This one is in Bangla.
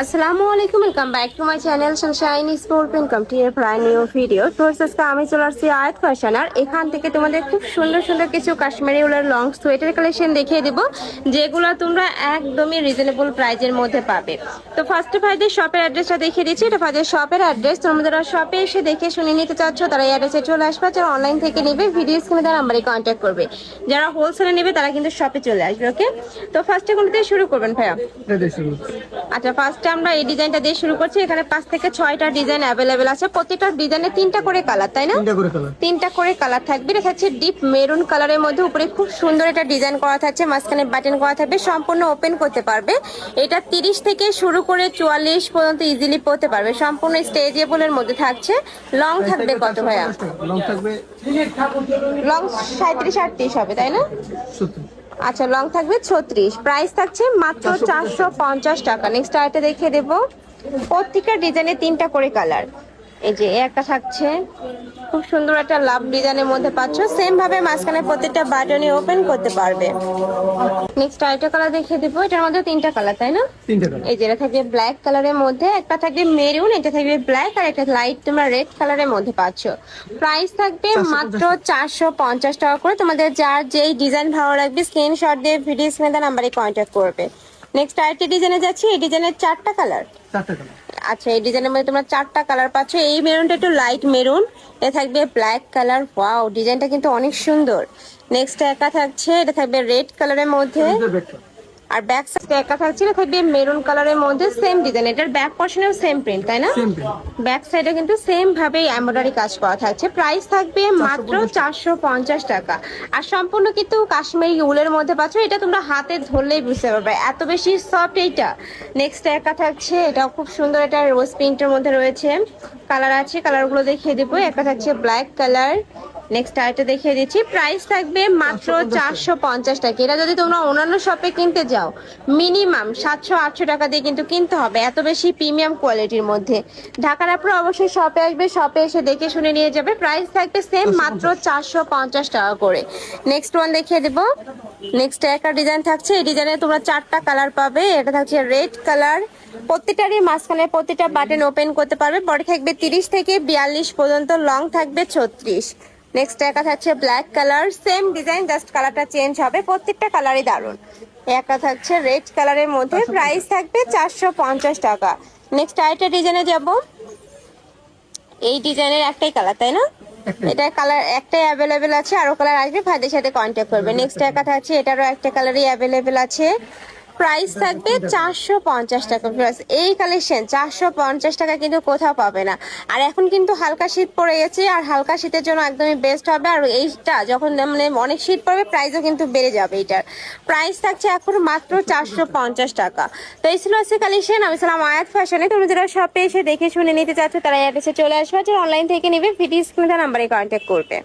আসসালামু আলাইকুম, welcome back to my channel sunshine sport income tier প্রায় নিউ ভিডিও। তো আজকে আমি চলে আসছি আয়াত ফ্যাশন, আর এখান থেকে তোমাদের খুব সুন্দর সুন্দর কিছু কাশ্মীরি উলের লং সোয়েটার কালেকশন দেখিয়ে দেবো, যেগুলো তোমরা একদমই রিজনেবল প্রাইজের মধ্যে পাবে। তো ফার্স্টে ভাইদের শপের অ্যাড্রেসটা দেখিয়ে দিচ্ছি। এটা ভাইদের শপের অ্যাড্রেস। তোমরা যারা শপে এসে দেখে শুনে নিতে চাচ্ছ তারা এই অ্যাড্রেসে চলে আসবে, যারা অনলাইন থেকে নেবে ভিডিও স্ক্রিনে তার নাম্বারে কন্ট্যাক্ট করবে, যারা হোলসেলে নেবে তারা কিন্তু শপে চলে আসবে। ওকে, তো ফার্স্টে কোন দিয়ে শুরু করবেন ভাইয়া? আচ্ছা, ফার্স্টে আমরা এই ডিজাইনটা দিয়ে শুরু করছি। এখানে 5 থেকে 6টা ডিজাইন অ্যাভেলেবেল আছে। প্রত্যেকটা ডিজাইনে 3টা করে কালার, তাই না? 3টা করে কালার থাকবে। এটা থাকছে ডিপ মেরুন কালারের মধ্যে, উপরে খুব সুন্দর একটা ডিজাইন করা থাকছে, মাঝখানে বাটন করা থাকবে, সম্পূর্ণ ওপেন করতে পারবে। এটা 30 থেকে শুরু করে 44 পর্যন্ত ইজিলি পরতে পারবে, সম্পূর্ণ স্ট্রেচেবলের মধ্যে থাকছে। লং থাকবে কত ভাইয়া? লং থাকবে লং 37 38 হবে, তাই না? আচ্ছা, লং থাকবে 36। প্রাইস থাকছে মাত্র 450 টাকা। নেক্সট আইটা দেখিয়ে দেবো। প্রত্যেকটা ডিজাইনে 3টা করে কালার। এই যে একটা থাকছে খুব সুন্দর একটা লাভ ডিজাইনের মধ্যে পাচ্ছ, সেম ভাবে মাঝখানে প্রত্যেকটা বাটনই ওপেন করতে পারবে। নেক্সট আইটা কালার দেখিয়ে দেবো। এটার মধ্যে 3টা কালার, তাই না? এই যে এটা থাকবে ব্ল্যাক কালারের মধ্যে, একটা থাকবে মেরুন, এটা থাকবে ব্ল্যাক, আর একটা লাইট তোমরা রেড কালারের মধ্যে পাচ্ছ। প্রাইস থাকবে মাত্র 450 টাকা করে। তোমাদের যার যেই ডিজাইন ভালো লাগবে স্ক্রিনশট দিয়ে ভিডিও স্ক্রিনে নাম্বারে কন্ট্যাক্ট করবে। নেক্সট আরেকটা ডিজাইনে যাচ্ছি। এই ডিজাইনের 4টা কালার। আচ্ছা, এই ডিজাইনের মধ্যে তোমরা 4টা কালার পাচ্ছ। এই মেরুনটা একটু লাইট মেরুন, এটা থাকবে ব্ল্যাক কালার। ওয়াও, ডিজাইনটা কিন্তু অনেক সুন্দর। নেক্সট একা থাকছে, এটা থাকবে রেড কালারের মধ্যে, আর ব্যাক সাইড একা থাকছে, এটা থাকবে মেরুন কালারের মধ্যে, সেম ডিজাইন। এটার ব্যাক পোর্শনেও সেম প্রিন্ট, তাই না? ব্যাক সাইডে কিন্তু সেম ভাবে এমব্রয়ডারি কাজ করা থাকছে। প্রাইস থাকবে মাত্র 450 টাকা। আর সম্পূর্ণ কিন্তু কাশ্মীরি উলের মধ্যে পাচ্ছ। এটা তোমরা হাতে ধরলেই বুঝতে পারবে এত বেশি সফট এইটা। নেক্সট একা থাকছে, এটাও খুব সুন্দর, এটা রোজ প্রিন্টের মধ্যে রয়েছে। কালার আছে, কালারগুলো দেখিয়ে দেবো। একটা থাকছে ব্ল্যাক কালার। নেক্সট আইটা দেখিয়ে দিচ্ছি। প্রাইস থাকবে মাত্র 450 টাকা। এটা যদি তোমরা অন্যান্য শপে কিনতে যাও মিনিমাম 700-800 টাকা দিয়ে কিন্তু কিনতে হবে, এত বেশি প্রিমিয়াম কোয়ালিটির মধ্যে। ঢাকার আপনারা অবশ্যই শপে আসবে, শপে এসে দেখে শুনে নিয়ে যাবে। প্রাইস থাকবে সেম মাত্র 450 টাকা করে। নেক্সট ওয়ান দেখিয়ে দেবো। নেক্সট একটা ডিজাইন থাকছে। এই ডিজাইনে তোমরা 4টা কালার পাবে। এটা থাকছে রেড কালার, প্রত্যেকটারই মাঝখানে প্রত্যেকটা বাটন ওপেন করতে পারবে। বডি থাকবে 30 থেকে 42 পর্যন্ত, লং থাকবে 36। নেক্সট একটা থাকছে black colour, same design, just কালারটা চেঞ্জ হবে। প্রত্যেকটা কালারই দারুন। একটা থাকছে রেড কালারের মধ্যে, প্রাইস থাকবে 450 টাকা। নেক্সট আরেকটা ডিজাইনে যাব। এই ডিজাইনের একটাই কালার, তাই না? এটা কালার একটাই অ্যাভেলেবেল আছে, আরো কালার আসবে, ভাইদের সাথে কন্ট্যাক্ট করবে। নেক্সট একটা থাকছে, এটারও একটা কালারই অ্যাভেলেবেল আছে। প্রাইস থাকবে 450 টাকা। প্লাস এই কালেকশন 450 টাকা কিন্তু কোথাও পাবে না। আর এখন কিন্তু হালকা শীত পড়ে গেছে, আর হালকা শীতের জন্য একদমই বেস্ট হবে। আর এইটা যখন মানে অনেক শীত পড়বে প্রাইসও কিন্তু বেড়ে যাবে। এটার প্রাইস থাকছে এখন মাত্র 450 টাকা। তো এই ছিল আজকে কালেকশন। আমি ছিলাম আয়াত ফ্যাশনে। তুমি যারা শপে এসে দেখে শুনে নিতে চাচ্ছ তারা অ্যাড্রেসে চলে আসবে, যারা অনলাইন থেকে নেবে ভিডিও স্ক্রিনে নাম্বারে কন্ট্যাক্ট করবে।